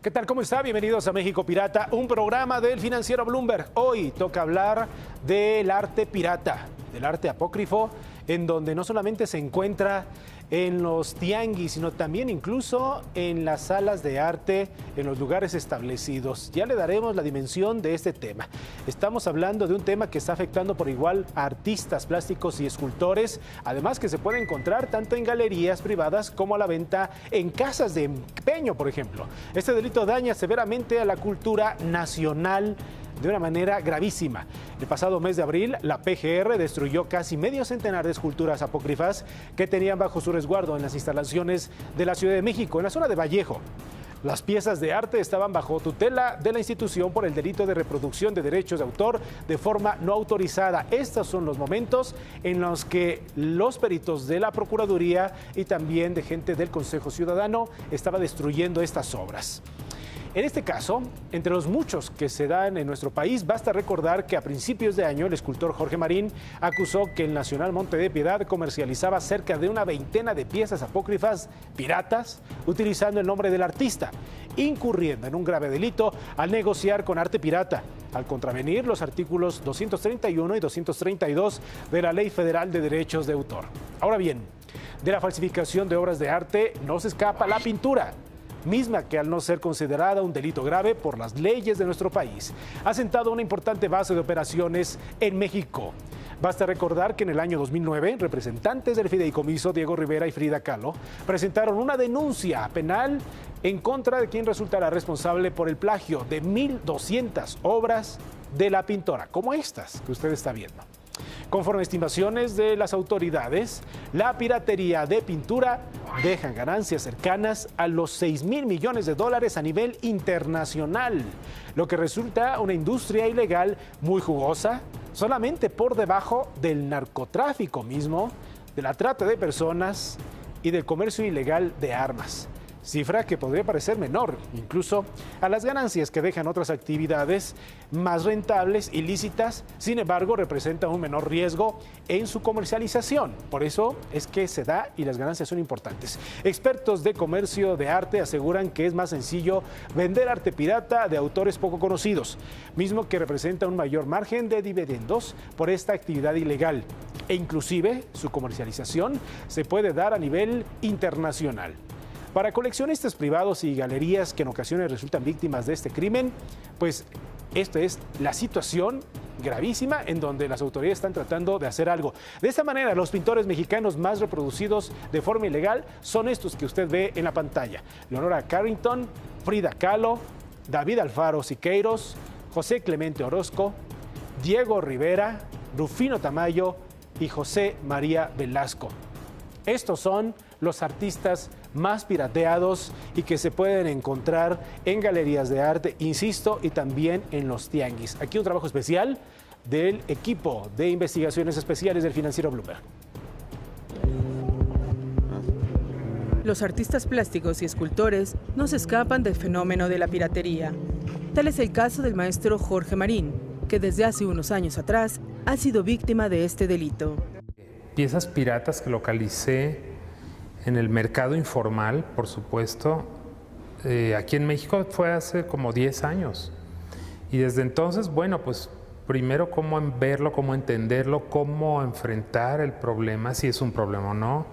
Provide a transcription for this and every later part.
¿Qué tal? ¿Cómo está? Bienvenidos a México Pirata, un programa del financiero Bloomberg. Hoy toca hablar del arte pirata, del arte apócrifo, en donde no solamente se encuentra en los tianguis, sino también incluso en las salas de arte, en los lugares establecidos. Ya le daremos la dimensión de este tema. Estamos hablando de un tema que está afectando por igual a artistas plásticos y escultores, además que se puede encontrar tanto en galerías privadas como a la venta en casas de empeño, por ejemplo. Este delito daña severamente a la cultura nacional de una manera gravísima. El pasado mes de abril, la PGR destruyó casi medio centenar de esculturas apócrifas que tenían bajo su resguardo en las instalaciones de la Ciudad de México, en la zona de Vallejo. Las piezas de arte estaban bajo tutela de la institución por el delito de reproducción de derechos de autor de forma no autorizada. Estos son los momentos en los que los peritos de la Procuraduría y también de gente del Consejo Ciudadano estaban destruyendo estas obras. En este caso, entre los muchos que se dan en nuestro país, basta recordar que a principios de año el escultor Jorge Marín acusó que el Nacional Monte de Piedad comercializaba cerca de una veintena de piezas apócrifas piratas utilizando el nombre del artista, incurriendo en un grave delito al negociar con arte pirata, al contravenir los artículos 231 y 232 de la Ley Federal de Derechos de Autor. Ahora bien, de la falsificación de obras de arte no se escapa la pintura, misma que al no ser considerada un delito grave por las leyes de nuestro país, ha sentado una importante base de operaciones en México. Basta recordar que en el año 2009, representantes del fideicomiso Diego Rivera y Frida Kahlo presentaron una denuncia penal en contra de quien resultará responsable por el plagio de 1,200 obras de la pintora, como estas que usted está viendo. Conforme a estimaciones de las autoridades, la piratería de pintura deja ganancias cercanas a los 6,000 millones de dólares a nivel internacional, lo que resulta una industria ilegal muy jugosa, solamente por debajo del narcotráfico mismo, de la trata de personas y del comercio ilegal de armas. Cifra que podría parecer menor, incluso a las ganancias que dejan otras actividades más rentables, ilícitas, sin embargo representa un menor riesgo en su comercialización. Por eso es que se da y las ganancias son importantes. Expertos de comercio de arte aseguran que es más sencillo vender arte pirata de autores poco conocidos, mismo que representa un mayor margen de dividendos por esta actividad ilegal. E inclusive su comercialización se puede dar a nivel internacional. Para coleccionistas privados y galerías que en ocasiones resultan víctimas de este crimen, pues esta es la situación gravísima en donde las autoridades están tratando de hacer algo. De esta manera, los pintores mexicanos más reproducidos de forma ilegal son estos que usted ve en la pantalla: Leonora Carrington, Frida Kahlo, David Alfaro Siqueiros, José Clemente Orozco, Diego Rivera, Rufino Tamayo y José María Velasco. Estos son los artistas más pirateados y que se pueden encontrar en galerías de arte, insisto, y también en los tianguis. Aquí un trabajo especial del equipo de investigaciones especiales del financiero Bloomberg. Los artistas plásticos y escultores no se escapan del fenómeno de la piratería. Tal es el caso del maestro Jorge Marín, que desde hace unos años atrás ha sido víctima de este delito. Piezas piratas que localicé en el mercado informal, por supuesto. Aquí en México fue hace como 10 años. Y desde entonces, bueno, pues primero cómo verlo, cómo entenderlo, cómo enfrentar el problema, si es un problema o no,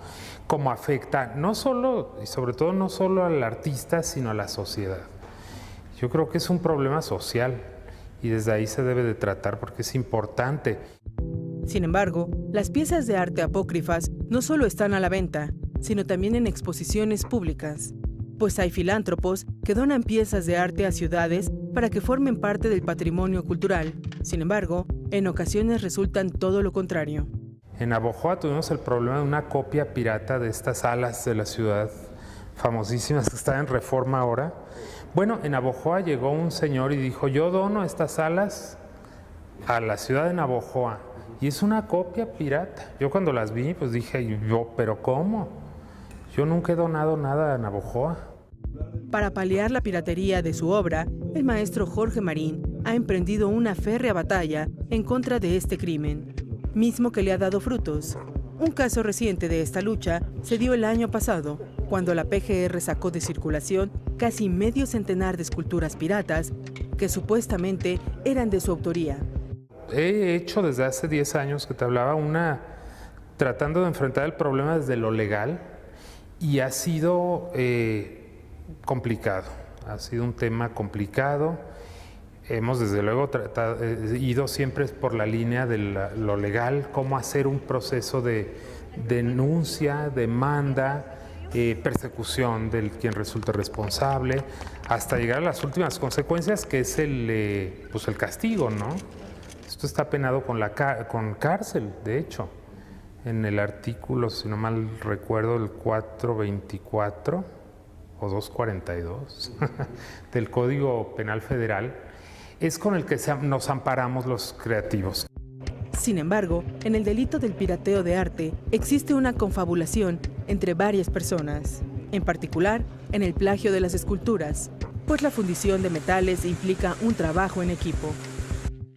cómo afecta no solo, y sobre todo no solo al artista, sino a la sociedad. Yo creo que es un problema social y desde ahí se debe de tratar porque es importante. Sin embargo, las piezas de arte apócrifas no solo están a la venta, sino también en exposiciones públicas, pues hay filántropos que donan piezas de arte a ciudades para que formen parte del patrimonio cultural. Sin embargo, en ocasiones resultan todo lo contrario. En Navojoa tuvimos el problema de una copia pirata de estas salas de la ciudad, famosísimas, que están en Reforma ahora. Bueno, en Navojoa llegó un señor y dijo: yo dono estas salas a la ciudad de Navojoa. Y es una copia pirata. Yo cuando las vi, pues dije, ¿pero cómo? Yo nunca he donado nada a Navojoa. Para paliar la piratería de su obra, el maestro Jorge Marín ha emprendido una férrea batalla en contra de este crimen, mismo que le ha dado frutos. Un caso reciente de esta lucha se dio el año pasado, cuando la PGR sacó de circulación casi medio centenar de esculturas piratas que supuestamente eran de su autoría. He hecho desde hace 10 años que te hablaba tratando de enfrentar el problema desde lo legal y ha sido complicado, ha sido un tema complicado. Hemos desde luego ido siempre por la línea de lo legal, cómo hacer un proceso de denuncia, demanda, persecución del quien resulte responsable, hasta llegar a las últimas consecuencias, que es el castigo, ¿no? Esto está penado con cárcel, de hecho, en el artículo, si no mal recuerdo, el 424 o 242 del Código Penal Federal, es con el que nos amparamos los creativos. Sin embargo, en el delito del pirateo de arte existe una confabulación entre varias personas, en particular en el plagio de las esculturas, pues la fundición de metales implica un trabajo en equipo.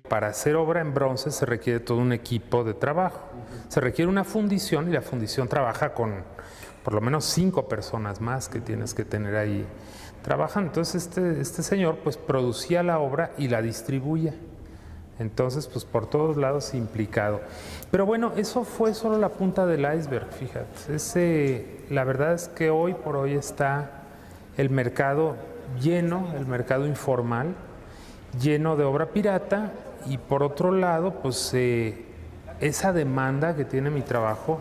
Para hacer obra en bronce se requiere todo un equipo de trabajo. Se requiere una fundición y la fundición trabaja con por lo menos 5 personas más que tienes que tener ahí trabajando. Entonces este señor pues producía la obra y la distribuía. Entonces pues por todos lados implicado. Pero bueno, eso fue solo la punta del iceberg, fíjate. La verdad es que hoy por hoy está el mercado lleno, el mercado informal, lleno de obra pirata, y por otro lado pues esa demanda que tiene mi trabajo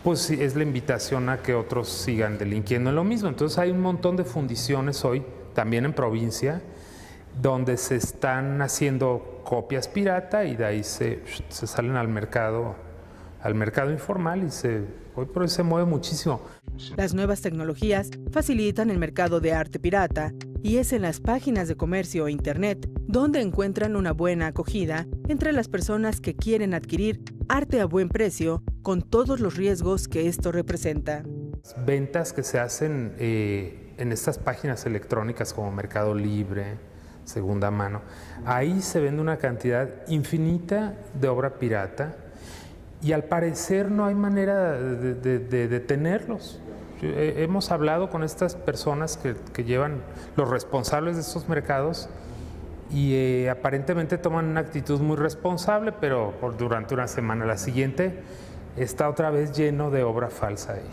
pues es la invitación a que otros sigan delinquiendo en lo mismo. Entonces hay un montón de fundiciones hoy, también en provincia, donde se están haciendo copias pirata y de ahí se salen al mercado informal y hoy por hoy se mueve muchísimo. Las nuevas tecnologías facilitan el mercado de arte pirata y es en las páginas de comercio e internet donde encuentran una buena acogida entre las personas que quieren adquirir arte a buen precio con todos los riesgos que esto representa. Ventas que se hacen en estas páginas electrónicas como Mercado Libre, Segunda Mano, ahí se vende una cantidad infinita de obra pirata y al parecer no hay manera de detenerlos. Hemos hablado con estas personas que llevan los responsables de estos mercados y aparentemente toman una actitud muy responsable, pero durante una semana, la siguiente está otra vez lleno de obra falsa ahí.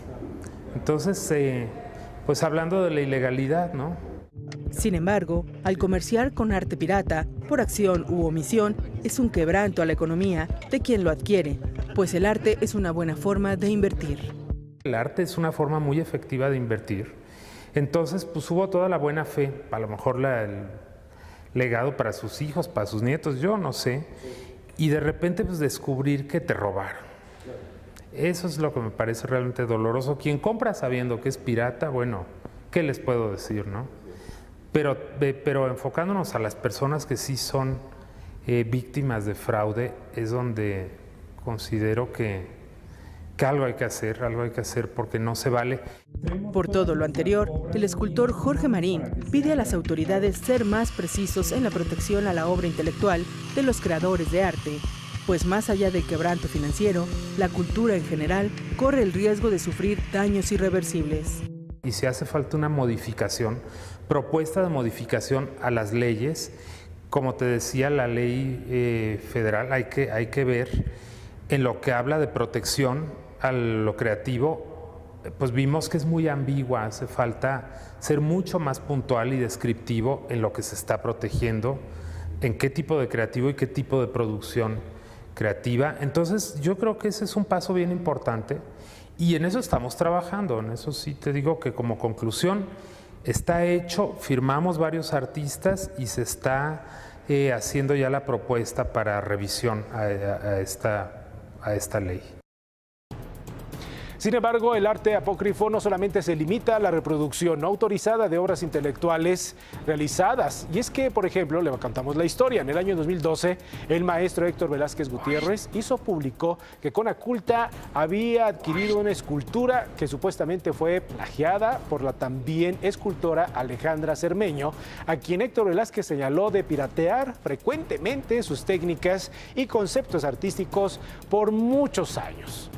Entonces, pues hablando de la ilegalidad, ¿no? Sin embargo, al comerciar con arte pirata, por acción u omisión, es un quebranto a la economía de quien lo adquiere, pues el arte es una buena forma de invertir. El arte es una forma muy efectiva de invertir. Entonces, pues hubo toda la buena fe, a lo mejor el legado para sus hijos, para sus nietos, yo no sé, y de repente pues descubrir que te robaron. Eso es lo que me parece realmente doloroso. Quien compra sabiendo que es pirata, bueno, ¿qué les puedo decir, no? Pero enfocándonos a las personas que sí son víctimas de fraude, es donde considero que algo hay que hacer porque no se vale. Por todo lo anterior, el escultor Jorge Marín pide a las autoridades ser más precisos en la protección a la obra intelectual de los creadores de arte, pues más allá del quebranto financiero, la cultura en general corre el riesgo de sufrir daños irreversibles. Y si hace falta una propuesta de modificación a las leyes, como te decía, la ley federal hay que ver en lo que habla de protección a lo creativo, pues vimos que es muy ambigua, hace falta ser mucho más puntual y descriptivo en lo que se está protegiendo, en qué tipo de creativo y qué tipo de producción creativa. Entonces yo creo que ese es un paso bien importante y en eso estamos trabajando. En eso sí te digo que como conclusión está hecho, firmamos varios artistas y se está haciendo ya la propuesta para revisión a esta ley. Sin embargo, el arte apócrifo no solamente se limita a la reproducción no autorizada de obras intelectuales realizadas. Y es que, por ejemplo, le contamos la historia. En el año 2012, el maestro Héctor Velázquez Gutiérrez publicó que Conaculta había adquirido una escultura que supuestamente fue plagiada por la también escultora Alejandra Cermeño, a quien Héctor Velázquez señaló de piratear frecuentemente sus técnicas y conceptos artísticos por muchos años.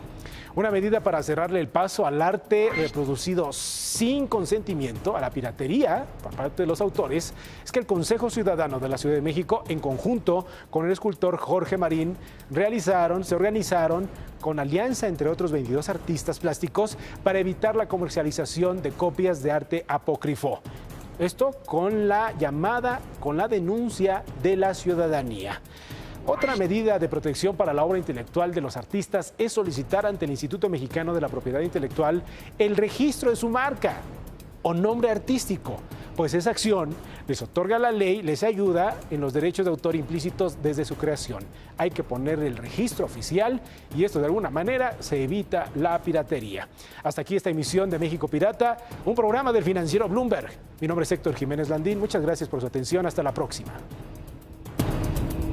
Una medida para cerrarle el paso al arte reproducido sin consentimiento, a la piratería por parte de los autores, es que el Consejo Ciudadano de la Ciudad de México, en conjunto con el escultor Jorge Marín, se organizaron con alianza entre otros 22 artistas plásticos para evitar la comercialización de copias de arte apócrifo. Esto con la denuncia de la ciudadanía. Otra medida de protección para la obra intelectual de los artistas es solicitar ante el Instituto Mexicano de la Propiedad Intelectual el registro de su marca o nombre artístico, pues esa acción les otorga la ley, les ayuda en los derechos de autor implícitos desde su creación. Hay que poner el registro oficial y esto de alguna manera se evita la piratería. Hasta aquí esta emisión de México Pirata, un programa del financiero Bloomberg. Mi nombre es Héctor Jiménez Landín, muchas gracias por su atención, hasta la próxima.